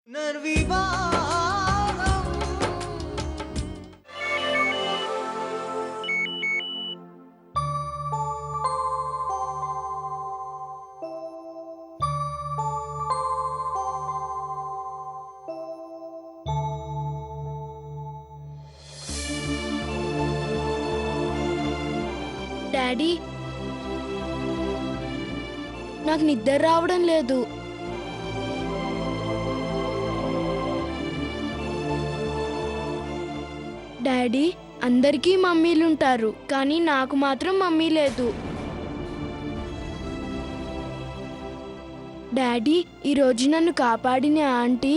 Daddy, నాకు నిద్ర రావడం లేదు. డాడీ, అందరికీ మమ్మీలుంటారు, కానీ నాకు మాత్రం మమ్మీ లేదు. డాడీ, ఈరోజు నన్ను కాపాడిన ఆంటీ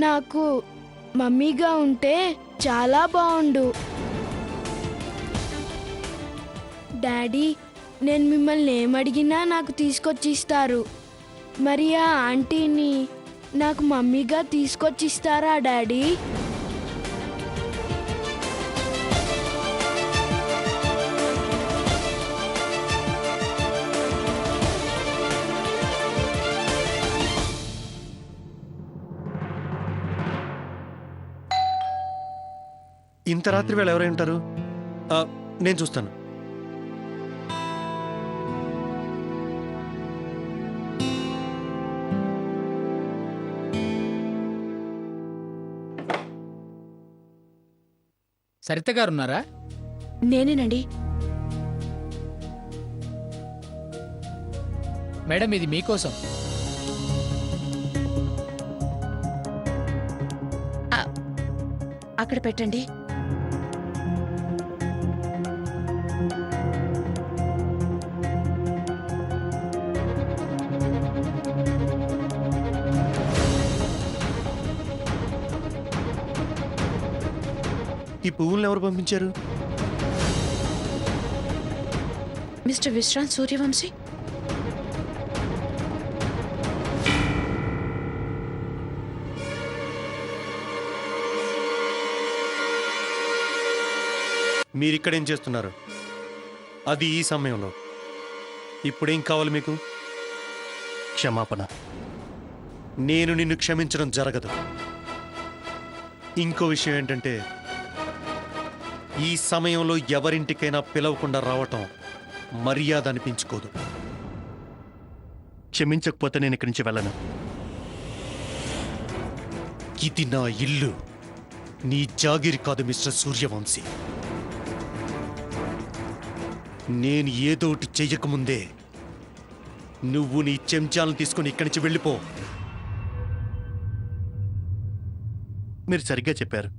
నాకు మమ్మీగా ఉంటే చాలా బాగుండు. డాడీ, నేను మిమ్మల్ని ఏమడిగినా నాకు తీసుకొచ్చిస్తారు. మరి ఆ ఆంటీని నాకు మమ్మీగా తీసుకొచ్చిస్తారా డాడీ? ఇంత రాత్రి వేళ ఎవరై ఉంటారు? నేను చూస్తాను. సరిత గారున్నారా? నేనేనండి. మేడం, ఇది మీకోసం. అక్కడ పెట్టండి. ఈ పువ్వులను ఎవరు పంపించారు? మిస్టర్ విశ్రాంత్ సూర్యవంశీ. మీరిక్కడేం చేస్తున్నారు? అది ఈ సమయంలో. ఇప్పుడేం కావాలి మీకు? క్షమాపణ. నేను నిన్ను క్షమించడం జరగదు. ఇంకో విషయం ఏంటంటే, ఈ సమయంలో ఎవరింటికైనా పిలవకుండా రావటం మర్యాద అనిపించుకోదు. క్షమించకపోతే నేను ఇక్కడి నుంచి వెళ్ళను. ఇది నా ఇల్లు, నీ జాగిరి కాదు మిస్టర్ సూర్యవంశీ. నేను ఏదోటి చెయ్యకముందే నువ్వు నీ చెంచాలను తీసుకుని ఇక్కడి నుంచి వెళ్ళిపో. మీరు సరిగ్గా చెప్పారు.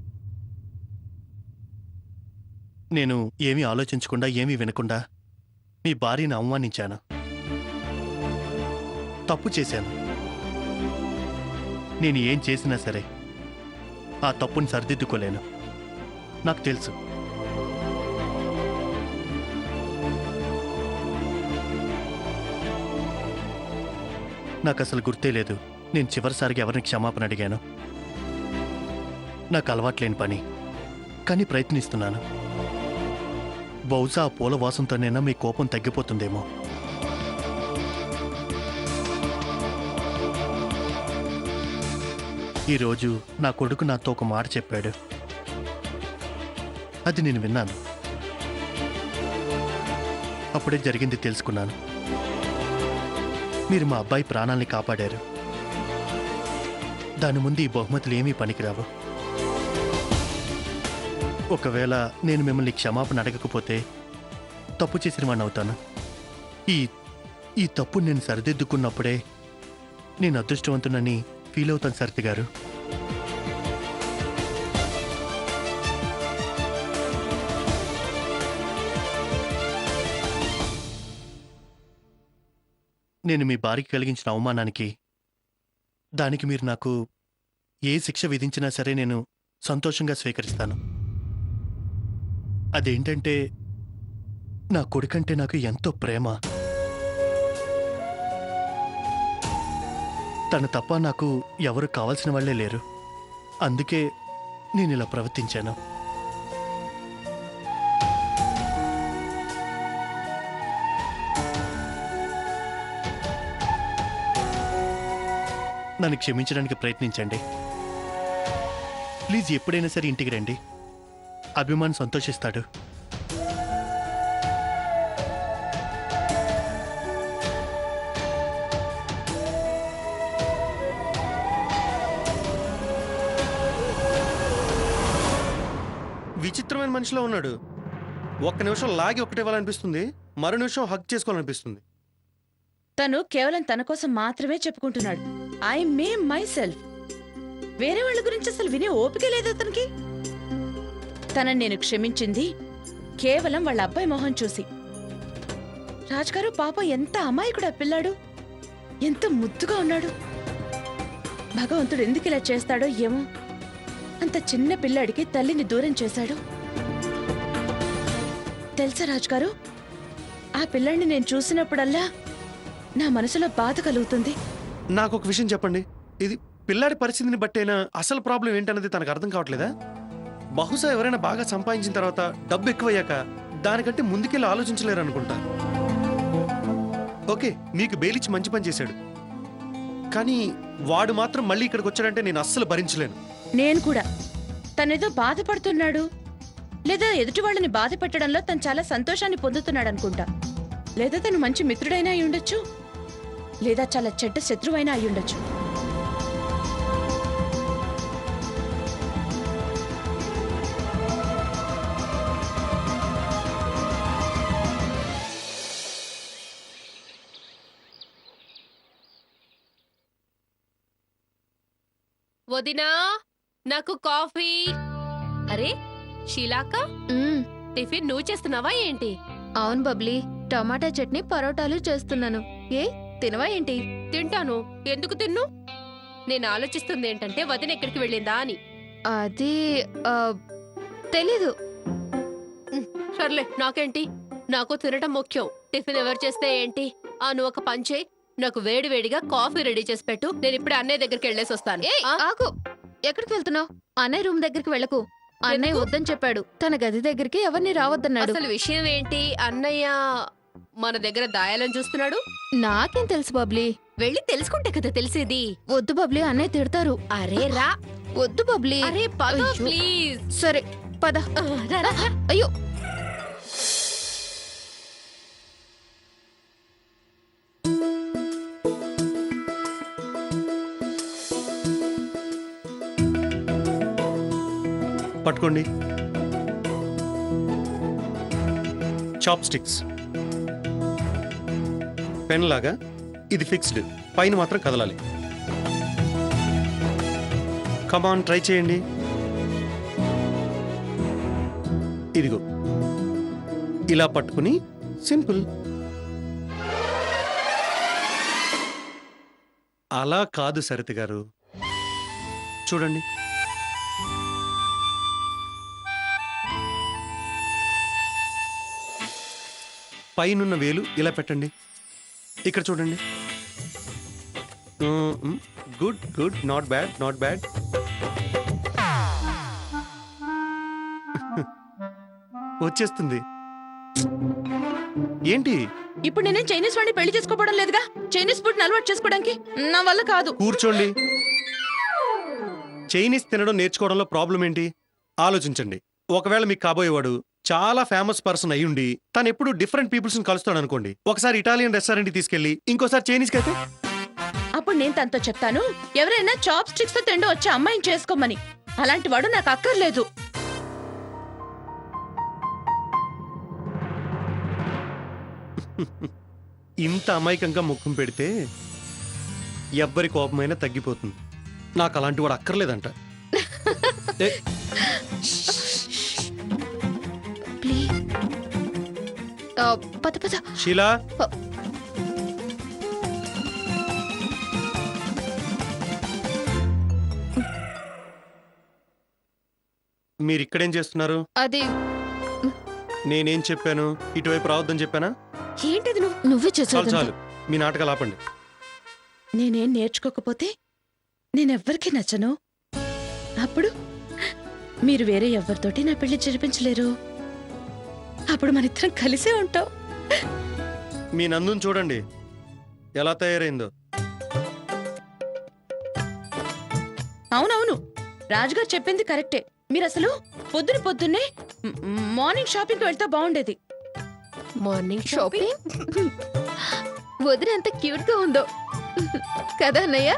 నేను ఏమీ ఆలోచించకుండా, ఏమీ వినకుండా మీ భార్యను అవమానించాను. తప్పు చేశాను. నేను ఏం చేసినా సరే ఆ తప్పుని సరిదిద్దుకోలేను. నాకు తెలుసు. నాకు అసలు గుర్తే లేదు నేను చివరిసారిగా ఎవరిని క్షమాపణ అడిగాను. నాకు అలవాట్లేని పని, కానీ ప్రయత్నిస్తున్నాను. బహుశా ఆ పూల వాసంతోనైనా మీ కోపం తగ్గిపోతుందేమో. ఈరోజు నా కొడుకు నాతో ఒక మాట చెప్పాడు. అది నేను విన్నాను. అప్పుడే జరిగింది తెలుసుకున్నాను. మీరు మా అబ్బాయి ప్రాణాల్ని కాపాడారు. దాని ముందు ఈ బహుమతులు ఏమీ పనికిరావు. ఒకవేళ నేను మిమ్మల్ని క్షమాపణ అడగకపోతే తప్పు చేసిన వాడిని అవుతాను. ఈ తప్పు నేను సరిదిద్దుకున్నప్పుడే నేను అదృష్టవంతునని ఫీల్ అవుతాను సరిత గారు. నేను మీ భార్యకి కలిగించిన అవమానానికి, దానికి మీరు నాకు ఏ శిక్ష విధించినా సరే నేను సంతోషంగా స్వీకరిస్తాను. అదేంటంటే, నా కొడుకంటే నాకు ఎంతో ప్రేమ. తను తప్ప నాకు ఎవరు కావాల్సిన వాళ్లే లేరు. అందుకే నేను ఇలా ప్రవర్తించాను. నన్ను క్షమించడానికి ప్రయత్నించండి. ప్లీజ్ ఎప్పుడైనా సరే ఇంటికి రండి. అభిమాన్ సంతోషిస్తాడు. విచిత్రమైన మనిషిలో ఉన్నాడు. ఒక్క నిమిషం లాగి ఒకటివ్వాలనిపిస్తుంది, మరో నిమిషం హక్ చేసుకోవాలనిపిస్తుంది. తను కేవలం తన కోసం మాత్రమే చెప్పుకుంటున్నాడు. I me myself. వేరే వాళ్ళ గురించి అసలు వినే ఓపిక లేదు అతనికి. తనని నేను క్షమించింది కేవలం వాళ్ళ అబ్బాయి మొహం చూసి. రాజ్గారు పాపం ఎంత అమాయకుడు ఆ పిల్లాడు, ఎంత ముద్దుగా ఉన్నాడు. భగవంతుడు ఎందుకు ఇలా చేస్తాడో ఏమో. అంత చిన్న పిల్లాడికి తల్లిని దూరం చేశాడు. తెలుసా రాజ్గారు, ఆ పిల్లాడిని నేను చూసినప్పుడల్లా నా మనసులో బాధ కలుగుతుంది. నాకు ఒక విషయం చెప్పండి, ఇది పిల్లాడి పరిస్థితిని బట్టేనా అసలు ప్రాబ్లం ఏంటన్నది తనకు అర్థం కావట్లేదా? బహుశా ఎవరైనా బాగా సంపాదించిన తర్వాత డబ్బు ఎక్కువయ్యాక దానికంటే ముందుకెళ్ళి ఆలోచించలేరు అనుకుంటా. ఓకే, మీకు బెయిలిచ్చి మంచి పని చేశాడు, కానీ వాడు మాత్రం మళ్ళీ ఇక్కడికి వచ్చాడంటే నేను అస్సలు భరించలేను. నేను కూడా. తనేదో బాధపడుతున్నాడు, లేదా ఎదుటి వాళ్ళని బాధ పెట్టడంలో తను చాలా సంతోషాన్ని పొందుతున్నాడు అనుకుంటా. లేదా తను మంచి మిత్రుడైనా అయి ఉండొచ్చు, లేదా చాలా చెడ్డ శత్రువైనా అయి ఉండొచ్చు. వదినా, నాకు కాఫీ. అరే షీలాక, టిఫిన్ నువ్వు చేస్తున్నావా ఏంటి? అవును బబ్లీ, టమాటా చట్నీ పరోటాలు చేస్తున్నాను. ఏ తినవా ఏంటి? తింటాను. ఎందుకు తిన్ను? నేను ఆలోచిస్తుంది ఏంటంటే వదిన ఎక్కడికి వెళ్ళిందా అని. అది తెలీదు. సర్లే, నాకేంటి, నాకు తినటం ముఖ్యం. టిఫిన్ ఎవరు చేస్తే ఏంటి? నువ్వు ఒక పని చేయి, నాకు వేడివేడిగా కాఫీ రెడీ చేసి పెట్టు. నేను ఇప్పుడే అన్నయ్య దగ్గరికి వెళ్ళేసి వస్తాను. ఏ ఆగు, ఎక్కడికి వెళ్తున్నావు? అన్నయ్య రూమ్ దగ్గరికి వెళ్ళకు. అన్నయ్య వద్దని చెప్పాడు. తన గది దగ్గరికి ఎవరిని రావద్దన్నాడు. అసలు విషయం ఏంటి? అన్నయ్య మన దగ్గర దాయాలని చూస్తున్నాడు. నాకేం తెలుసు బబ్లీ? వెళ్ళి తెలుసుకుంటే కదా తెలిసేది. వద్దు బబ్లీ, అన్నయ్య తిడతారు. అరే రా. వద్దు బబ్లీ. అరే పద అయ్యో. ప్లీజ్. సరే పద. రా, రా, రా. అయ్యో, పట్టుకోండి. Chop sticks. పెన్ లాగా ఇది ఫిక్స్డ్, పైన మాత్రం కదలాలి. కమాన్, ట్రై చేయండి. ఇదిగో ఇలా పట్టుకుని సింపుల్. అలా కాదు సరిత గారు, చూడండి. పైనున్న వేలు ఇలా పెట్టండి. ఇక్కడ చూడండి. Good good, not bad not bad. వచ్చేస్తుంది. ఏంటి? ఇప్పుడు నేనే చైనీస్ వాడిని పెళ్లి చేసుకోవడం లేదుగా. చైనీస్ ఫుడ్ అలవాటు చేసుకోవడానికి నా వల్ల కాదు. కూర్చోండి. చైనీస్ తినడం నేర్చుకోవడంలో ప్రాబ్లం ఏంటి? ఆలోచించండి. ఒకవేళ మీకు కాబోయేవాడు చాలా ఫేమస్ పర్సన్ అయ్యుండి తను ఎప్పుడు డిఫరెంట్ పీపుల్స్ ని కలుస్తాడు అనుకోండి. ఒకసారి ఇటాలియన్ రెస్టారెంట్ కి తీసుకెళ్లి ఇంకోసారి చైనీస్ కి అయితే అప్పుడు నేను తనతో చెప్తాను, ఎవరైనా చాప్ స్టిక్స్ తో తిండి వచ్చే అమ్మాయిని చేసుకోమని. అలాంటి వాడు నాకు అక్కర్లేదు. ఇంత అమాయకంగా ముఖం పెడితే ఎవ్వరి కోపమైనా తగ్గిపోతుంది. నాకు అలాంటి వాడు అక్కర్లేదంట. ఏ, ప్లీజ్. పద పద. షీలా, మీరు ఇక్కడేం చేస్తున్నారు? అది నేనేం చెప్పాను? ఇటువైపు రావద్దని చెప్పానా? ఏంటది నువ్వు? నువ్వే చాలు చేసావు. చాలు, మీ నాటకాలు ఆపండి. నేనేం నేర్చుకోకపోతే నేనెవ్వరికీ నచ్చను. అప్పుడు మీరు వేరే ఎవరితోటి నా పెళ్లి జరిపించలేరు. అప్పుడు మనిద్దరం కలిసే ఉంటాం. మీ నందుని చూడండి ఎలా తయారైందో. అవునవును, రాజుగారు చెప్పింది కరెక్టే. మీరు అసలు పొద్దున్నే మార్నింగ్ షాపింగ్కి వెళ్తే బాగుండేది. మార్నింగ్ షాపింగ్ షాపింగ్ వదిన ఎంత క్యూట్ గా ఉందో కదా అన్నయ్య.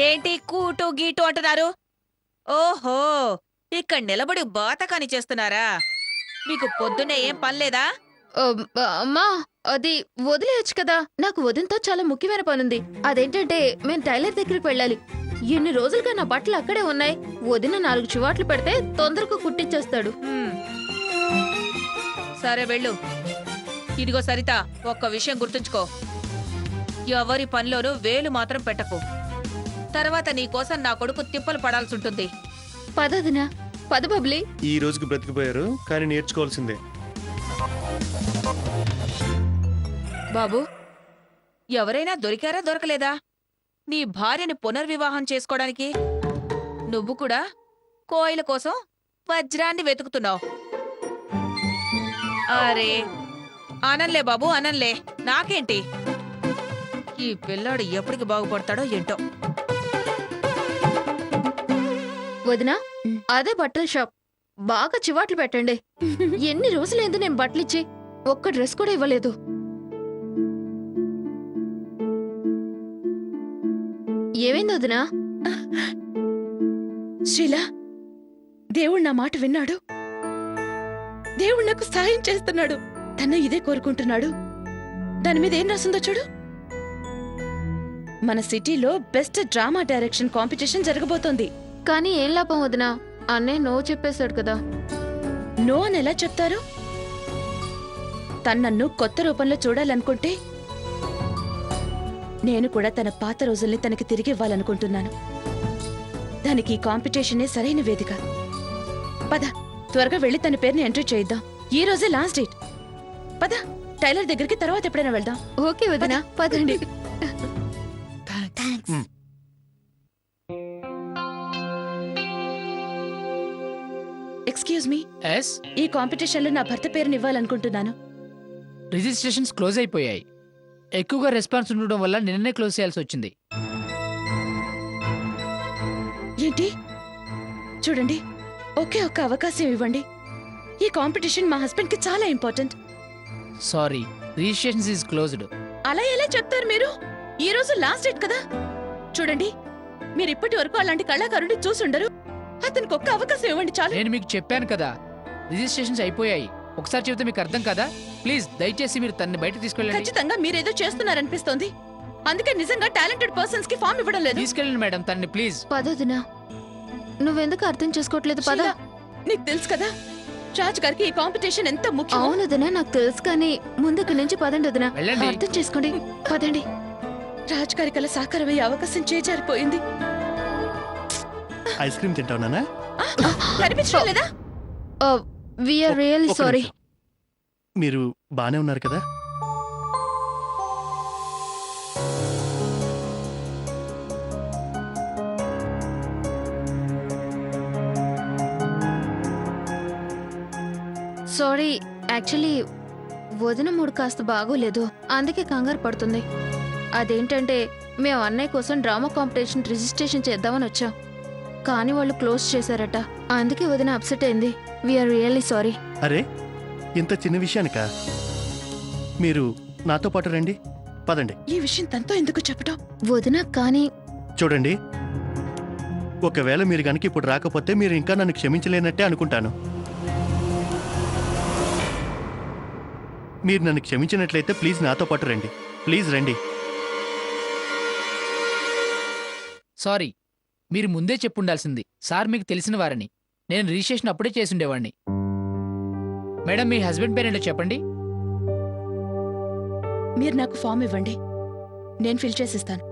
ఏంటి కూటు గీటు అంటున్నారు? ఓహో, ఇక్కడ నిలబడి బాతకాని చేస్తున్నారా? మీకు పొద్దున్నే ఏం పనిలేదా? అమ్మా అది వదిలేయచ్చు కదా. నాకు వదినతో చాలా ముఖ్యమైన పనుంది. అదేంటంటే మేము టైలర్ దగ్గరికి వెళ్ళాలి. ఎన్ని రోజులుగా నా బట్టలు అక్కడే ఉన్నాయి. వదిన 4 చివాట్లు పెడితే తొందరగా కుట్టించేస్తాడు. హ్మ్. సరే వెళ్ళు. ఇదిగో సరిత, ఒక్క విషయం గుర్తుంచుకో. ఎవరి పనిలోనూ వేలు మాత్రం పెట్టకు. తర్వాత నీకోసం నా కొడుకు తిప్పలు పడాల్సి ఉంటుంది. పదదినా పద బబ్లీ. ఈ రోజుకి బ్రతికిపోయారు, కానీ నేర్చుకోవాల్సిందే. బాబు, ఎవరైనా దొరికారా దొరకలేదా నీ భార్యని పునర్వివాహం చేసుకోవడానికి? నువ్వు కూడా కోయిల కోసం వజ్రాన్ని వెతుకుతున్నావు. అరే అనంలే బాబు, అనంలే. నాకేంటి, ఈ పిల్లాడు ఎప్పటికి బాగుపడతాడో ఏంటో. వదినా అదే బట్టల షాప్. బాగా చివాట్లు పెట్టండి. ఎన్ని రోజులైంది నేను బట్టలిచ్చి ఒక్క డ్రెస్ కూడా ఇవ్వలేదు. ఏమైంది వదినా? శ్రీలా, దేవుడు నా మాట విన్నాడు. దేవుడు నాకు సహాయం చేస్తున్నాడు. తన ఇదే కోరుకుంటున్నాడు. దాని మీద ఏం రాసిందో చూడు. మన సిటీలో బెస్ట్ డ్రామా డైరెక్షన్ కాంపిటీషన్ జరగబోతోంది. కానీ ఏం లాభం వదినా? అన్నయ్య నో చెప్పేశాడు కదా. నో అని ఎలా చెప్తారు? తను నన్ను కొత్త రూపంలో చూడాలనుకుంటే నేను కూడా తన పాత రోజుల్ని తనకి తిరిగి ఇవ్వాలనుకుంటున్నాను. దానికి ఈ కాంపిటీషనే సరైన వేదిక. పద, త్వరగా వెళ్ళి తన పేరుని ఎంట్రీ చేయిద్దాం. ఈ రోజే లాస్ట్ డేట్. పద, టైలర్ దగ్గరికి తర్వాత ఎప్పుడైనా వెళ్దాం. ఓకే వదినా, పదండి. ఎక్స్క్యూజ్ మీ, ఎస్, ఈ కాంపిటీషన్లో నా భర్త పేరుని ఇవ్వాలనుకుంటున్నాను. రిజిస్ట్రేషన్స్ క్లోజ్ అయిపోయాయి. ఎక్కువగా రెస్పాన్స్ ఉండడం వల్ల నిన్ననే క్లోజ్ చేయాల్సి వచ్చింది. ఏంటి? చూడండి, ఒకే ఒక్క అవకాశం ఇవ్వండి. ఈ కాంపిటీషన్ మా హస్బెండ్ కి చాలా important. Sorry, registrations is closed. అలా ఎలా చెప్తారు మీరు? ఈ రోజు లాస్ట్ డేట్ కదా. చూడండి, మీరు ఇప్పటి వరకు అలాంటి కళాకారుడిని చూసుండరు. అతనికి ఒక్క అవకాశం ఇవ్వండి చాలు. నేను మీకు చెప్పాను కదా, రిజిస్ట్రేషన్స్ అయిపోయాయి. ఒకసారి చెబితే మీకు అర్థం కదా. ప్లీజ్ దయచేసి మీరు తనని బయట తీసుకెళ్ళండి. ఖచ్చితంగా మీరేదో చేస్తున్నారనిపిస్తోంది. అందుకే నిజంగా టాలెంటెడ్ పర్సన్స్ కి ఫామ్ ఇవ్వడం లేదు. తీసుకెళ్ళండి మేడం తనని, ప్లీజ్. పదదినా, నువ్వెందుకు అర్థం చేసుకోవట్లేదు? పద. షీలా, నీకు తెలుసు కదా రాజ్ గారికి ఈ కాంపిటీషన్ ఎంత ముఖ్యం. అవును వదినా, నాకు తెలుసు. కానీ ముందు ఇక్కడి నుంచి పదండి వదినా. వెళ్ళండి. అర్థం చేసుకోండి, పదండి. రాజ్ గారి కల సాకారమయ్యే అవకాశం చేజారిపోయింది. ఐస్ క్రీమ్ తింటావు నాన్న? కనిపించడం లేదా? వీఆర్ రియల్లీ ఒక్క సారీ. నిమిషం. మీరు బానే ఉన్నారు కదా? సారీ, యాక్చువల్లీ వదిన మూడు కాస్త బాగోలేదు, అందుకే కంగారు పడుతుంది. అదేంటంటే మేము అన్నయ్య కోసం డ్రామా కాంపిటీషన్ రిజిస్ట్రేషన్ చేద్దామని వచ్చాం. కానీ వాళ్ళు క్లోజ్ చేశారట. అందుకే వదిన అప్సెట్ అయింది. We're really sorry. అరే, ఇంత చిన్న విషయానికా? మీరు నాతో పాటు రండి, పదండి. ఈ విషయం తనతో ఎందుకు చెప్పడం? వదిన కానీ చూడండి, ఒకవేళ మీరు గనక ఇప్పుడు రాకపోతే మీరు ఇంకా నన్ను క్షమించలేనట్టే అనుకుంటాను. మీరు నన్ను క్షమించినట్లయితే ప్లీజ్ నాతో పాటు రండి. ప్లీజ్ రండి. సారీ, మీరు ముందే చెప్పుండాల్సింది. సార్ మీకు తెలిసిన వారని. నేను రిజిస్ట్రేషన్ అప్పుడే చేసుండేవాడిని. మేడం, మీ హస్బెండ్ పేరేంటో చెప్పండి. మీరు నాకు ఫామ్ ఇవ్వండి, నేను ఫిల్ చేసిస్తాను.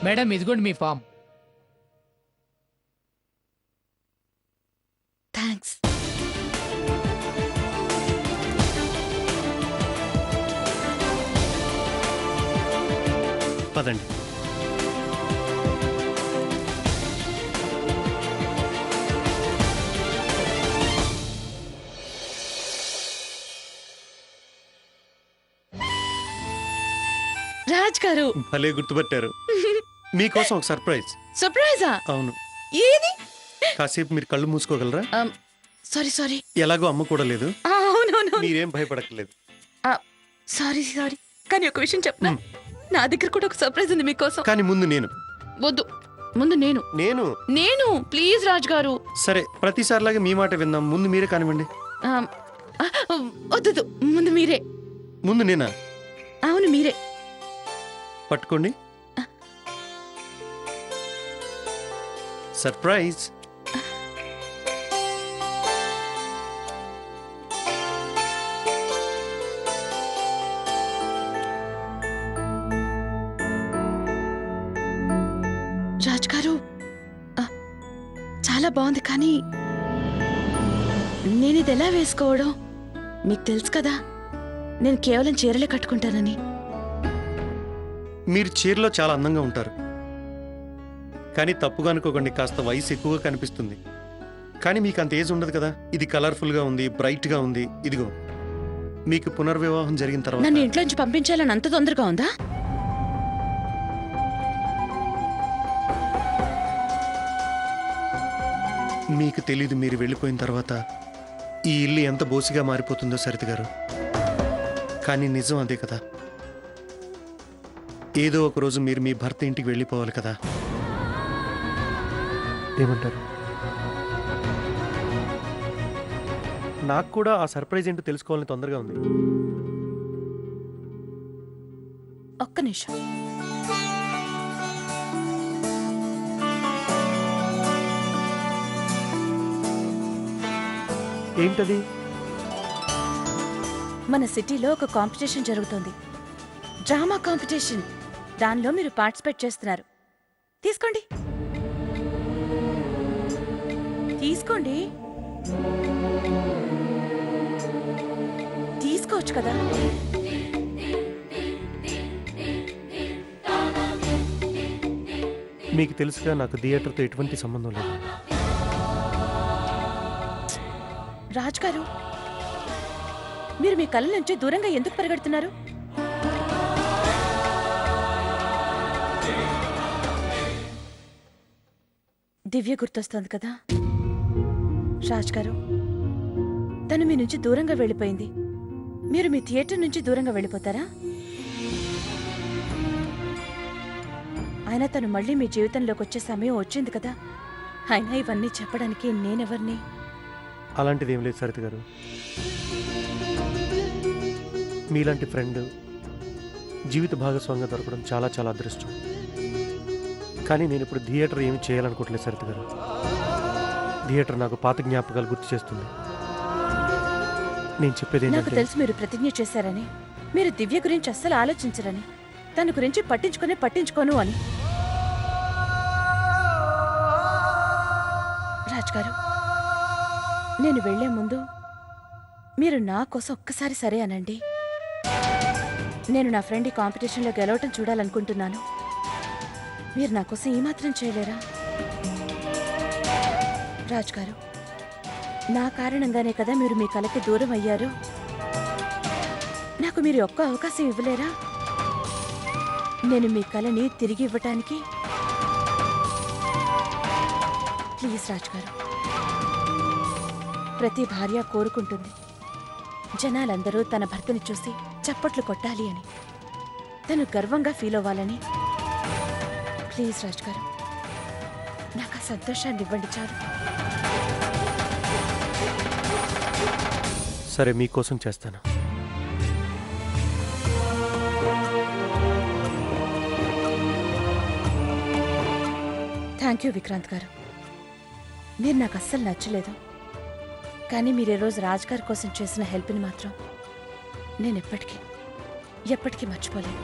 మేడం, ఇదిగోండి మీ ఫామ్. థ్యాంక్స్. పదండి. రాజ్ గారు భలే గుర్తుపట్టారు. మీకోసం ఒక సర్ప్రైజ్. సర్ప్రైజా? అవును, ఏది? కాసేపు మీరు కళ్ళు మూసుకోగలరా? Sorry sorry. ఎలాగో అమ్మ కూడా లేదు, అవునవును. మీరేం భయపడక్కర్లేదు. Sorry sorry. కానీ ఒక విషయం చెప్పనా, నా దగ్గర కూడా ఒక సర్ప్రైజ్ ఉంది మీకోసం. కానీ ముందు నేను వద్దు, ముందు నేను నేను నేను ప్లీజ్ రాజ్ గారు. సరే, ప్రతిసారిలాగా మీ మాట విందాం. ముందు మీరే కానివ్వండి. వద్దు, ముందు మీరే. ముందు నేనా? అవును మీరే. పట్టుకోండి. సర్ప్రైజ్. రాజ్ గారు చాలా బాగుంది, కానీ నేను ఇది ఎలా వేసుకోవడం? మీకు తెలుసు కదా, నేను కేవలం చీరలే కట్టుకుంటానని. మీరు చీరలో చాలా అందంగా ఉంటారు, కానీ తప్పుగా అనుకోకండి, కాస్త వయసు ఎక్కువగా కనిపిస్తుంది. కానీ మీకు అంత ఏజ్ ఉండదు కదా. ఇది కలర్ఫుల్గా ఉంది, బ్రైట్గా ఉంది. ఇదిగో, మీకు పునర్వివాహం జరిగిన నన్ను తర్వాత ఇంట్లోంచి పంపించాలని అంత తొందరగా ఉందా? మీకు తెలీదు, మీరు వెళ్ళిపోయిన తర్వాత ఈ ఇల్లు ఎంత బోసిగా మారిపోతుందో సరిత గారు. కానీ నిజం అదే కదా. ఏదో ఒక రోజు మీరు మీ భర్త ఇంటికి వెళ్ళిపోవాలి కదా. ఏమంటారు? నాకు కూడా ఆ సర్ప్రైజ్ ఏంటో తెలుసుకోవాలని తొందరగా ఉంది. ఒక్క నిమిషం. ఏంటది? మన సిటీలో ఒక కాంపిటీషన్ జరుగుతుంది, డ్రామా కాంపిటీషన్. దానిలో మీరు పార్టిసిపేట్ చేస్తున్నారు. తీసుకోండి, తీసుకోండి. తీసుకోవచ్చు కదా. మీకు తెలుసుగా, నాకు థియేటర్తో ఎటువంటి సంబంధం లేదు. రాజ్ గారు, మీరు మీ కళ్ళ నుంచి దూరంగా ఎందుకు పరిగెడుతున్నారు? దివ్య గుర్తొస్తోంది కదా. రాజ్ గారు, తను మీ నుంచి దూరంగా వెళ్ళిపోయింది. మీరు మీ థియేటర్ నుంచి దూరంగా వెళ్ళిపోతారా? అయినా తను మళ్ళీ మీ జీవితంలోకి వచ్చే సమయం వచ్చింది కదా. అయినా ఇవన్నీ చెప్పడానికి నేనెవరిని? అలాంటిది ఏం లేదు సరిత గారు. మీలాంటి ఫ్రెండ్ జీవిత భాగస్వామిగా దొరకడం చాలా చాలా అదృష్టం. కానీ నేను ఇప్పుడు థియేటర్ ఏమి చేయాలనుకోవట్లేదు సరిత గారు. థియేటర్ నాకు పాత జ్ఞాపకాలు గుర్తు చేస్తుంది. నేను చెప్పేది నాకు ఏంటంటే, తెలుసు మీరు ప్రతిజ్ఞ చేశారని. మీరు దివ్య గురించి అస్సలు ఆలోచించరని, తన గురించి పట్టించుకోను అని. రాజ్ గారు, నేను వెళ్లే ముందు మీరు నా కోసం ఒక్కసారి సరే అనండి. నేను నా ఫ్రెండ్ ఈ కాంపిటీషన్లో గెలవటం చూడాలనుకుంటున్నాను. మీరు నా కోసం ఈ మాత్రం చేయలేరా? రాజ్ గారు, నా కారణంగానే కదా మీరు మీ కళకి దూరం అయ్యారు. నాకు మీరు ఒక్క అవకాశం ఇవ్వలేరా? నేను మీ కళని తిరిగి ఇవ్వటానికి. ప్లీజ్ రాజ్ గారు. ప్రతి భార్య కోరుకుంటుంది జనాలందరూ తన భర్తని చూసి చప్పట్లు కొట్టాలి అని, తను గర్వంగా ఫీల్ అవ్వాలని. ప్లీజ్ రాజ్ గారు, నాకు ఆ సంతోషాన్ని ఇవ్వండి చాలు. సరే, మీకోసం చేస్తాను. థ్యాంక్ యూ విక్రాంత్ గారు. మీరు నాకు అస్సలు నచ్చలేదు, కానీ మీరు ఈ రోజు రాజ్ గారి కోసం చేసిన హెల్ప్ని మాత్రం నేను ఎప్పటికీ మర్చిపోలేను.